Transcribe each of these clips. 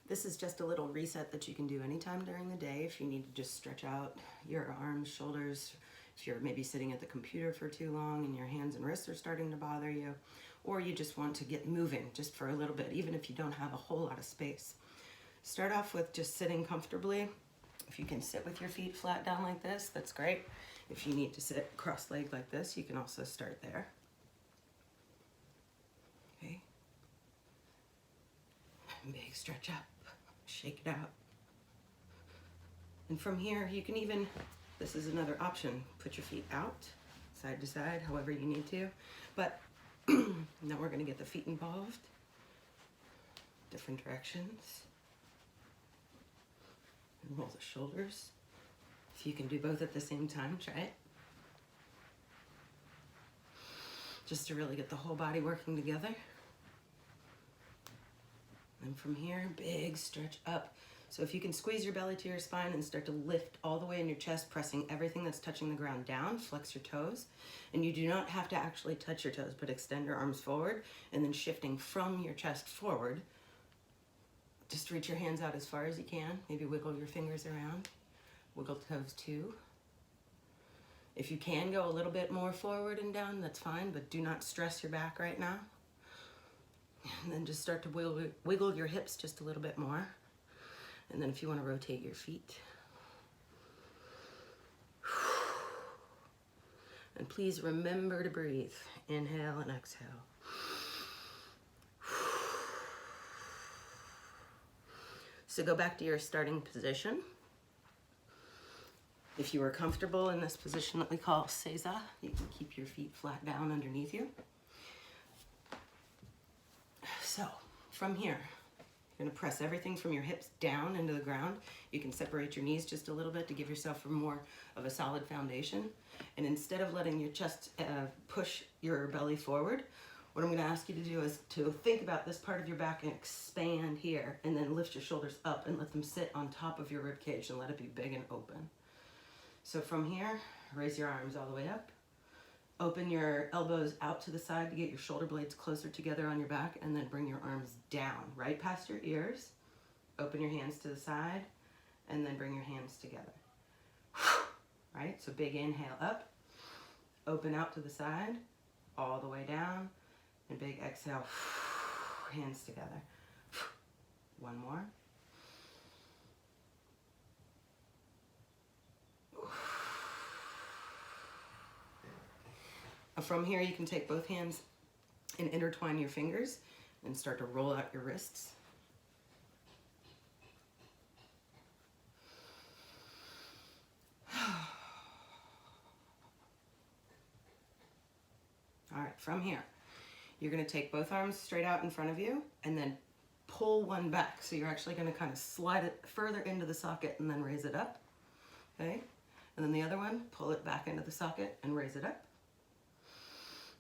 This is just a little reset that you can do anytime during the day if you need to just stretch out your arms, shoulders, if you're maybe sitting at the computer for too long and your hands and wrists are starting to bother you, or you just want to get moving just for a little bit, even if you don't have a whole lot of space. Start off with just sitting comfortably. If you can sit with your feet flat down like this, that's great. If you need to sit cross-legged like this, you can also start there. Okay. Big stretch up, shake it out. And from here, you can even, this is another option, put your feet out, side to side, however you need to. But now we're gonna get the feet involved, different directions. And roll the shoulders. If you can do both at the same time, try it. Just to really get the whole body working together. And from here, big stretch up. So if you can squeeze your belly to your spine and start to lift all the way in your chest, pressing everything that's touching the ground down, flex your toes. And you do not have to actually touch your toes, but extend your arms forward and then shifting from your chest forward. Just reach your hands out as far as you can. Maybe wiggle your fingers around. Wiggle toes too. If you can go a little bit more forward and down, that's fine, but do not stress your back right now. And then just start to wiggle your hips just a little bit more. And then if you want to rotate your feet. And please remember to breathe. Inhale and exhale. So go back to your starting position. If you are comfortable in this position that we call seiza, you can keep your feet flat down underneath you. So from here, you're gonna press everything from your hips down into the ground. You can separate your knees just a little bit to give yourself more of a solid foundation. And instead of letting your chest push your belly forward, what I'm gonna ask you to do is to think about this part of your back and expand here, and then lift your shoulders up and let them sit on top of your rib cage and let it be big and open. So from here, raise your arms all the way up. Open your elbows out to the side to get your shoulder blades closer together on your back, and then bring your arms down, right past your ears. Open your hands to the side, and then bring your hands together. Right, so big inhale up, open out to the side, all the way down, and big exhale, hands together. One more. From here, you can take both hands and intertwine your fingers and start to roll out your wrists. All right, from here, you're gonna take both arms straight out in front of you and then pull one back. So you're actually gonna kind of slide it further into the socket and then raise it up, okay? And then the other one, pull it back into the socket and raise it up.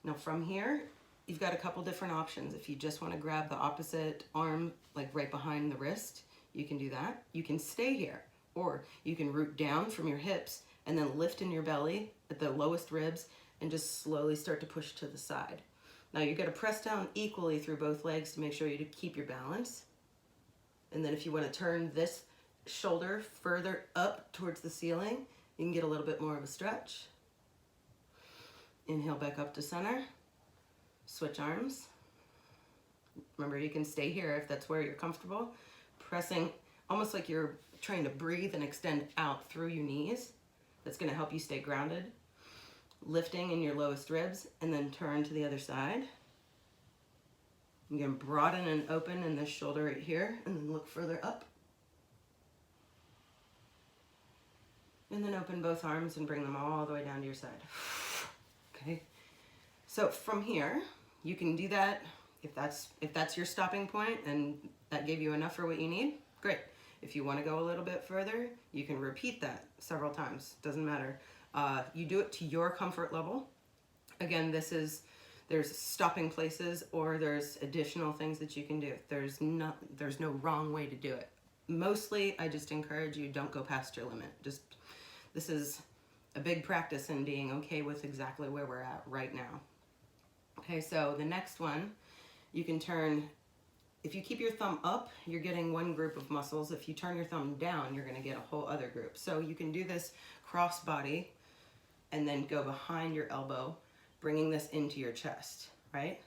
Now from here, you've got a couple different options. If you just want to grab the opposite arm, like right behind the wrist, you can do that. You can stay here, or you can root down from your hips and then lift in your belly at the lowest ribs and just slowly start to push to the side. Now you're going to press down equally through both legs to make sure you keep your balance. And then if you want to turn this shoulder further up towards the ceiling, you can get a little bit more of a stretch. Inhale back up to center. Switch arms. Remember, you can stay here if that's where you're comfortable. Pressing almost like you're trying to breathe and extend out through your knees. That's going to help you stay grounded. Lifting in your lowest ribs, and then turn to the other side. You can broaden and open in this shoulder right here, and then look further up. And then open both arms and bring them all the way down to your side. Okay, so from here, you can do that if that's your stopping point and that gave you enough for what you need, great. If you want to go a little bit further, you can repeat that several times, doesn't matter. You do it to your comfort level. Again, there's stopping places or there's additional things that you can do. There's no wrong way to do it. Mostly, I just encourage you, don't go past your limit. This is a big practice in being okay with exactly where we're at right now. Okay, so the next one, you can turn, if you keep your thumb up, you're getting one group of muscles. If you turn your thumb down, you're gonna get a whole other group. So you can do this cross body and then go behind your elbow, bringing this into your chest, right?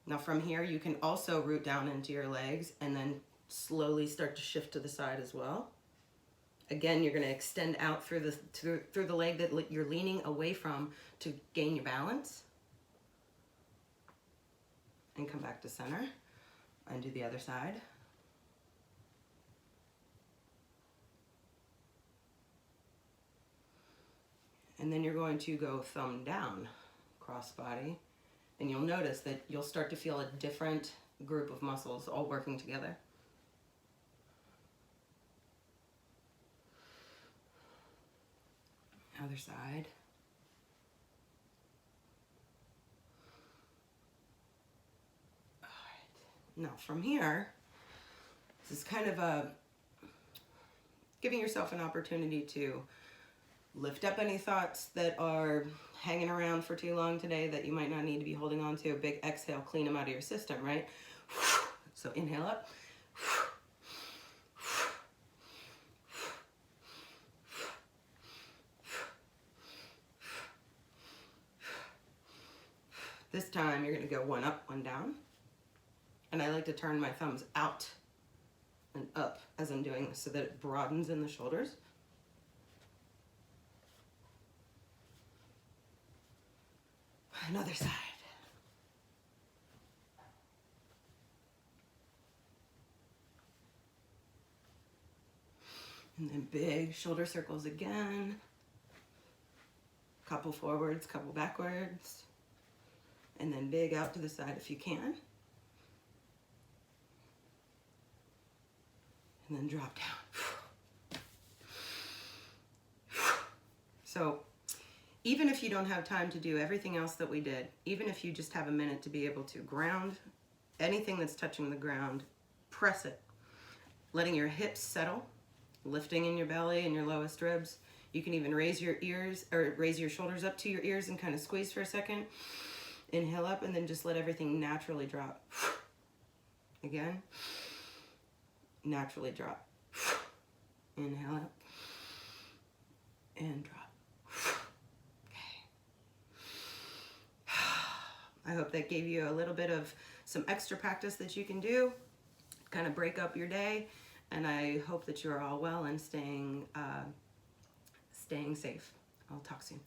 Now from here, you can also root down into your legs and then slowly start to shift to the side as well. Again, you're gonna extend out through the leg that you're leaning away from to gain your balance. And come back to center and do the other side. And then you're going to go thumb down, cross body, and you'll notice that you'll start to feel a different group of muscles all working together. Other side. Now from here, this is kind of giving yourself an opportunity to lift up any thoughts that are hanging around for too long today that you might not need to be holding on to. A big exhale, clean them out of your system, right? So inhale up. This time you're going to go one up, one down. And I like to turn my thumbs out and up as I'm doing this so that it broadens in the shoulders. Another side. And then big shoulder circles again. Couple forwards, couple backwards. And then big out to the side if you can. And then drop down. So even if you don't have time to do everything else that we did, even if you just have a minute to be able to ground anything that's touching the ground, press it, letting your hips settle, lifting in your belly and your lowest ribs. You can even raise your ears or raise your shoulders up to your ears and kind of squeeze for a second. Inhale up and then just let everything naturally drop. Again. Naturally drop. Inhale up and drop. Okay. I hope that gave you a little bit of some extra practice that you can do, kind of break up your day, and I hope that you're all well and staying safe. I'll talk soon.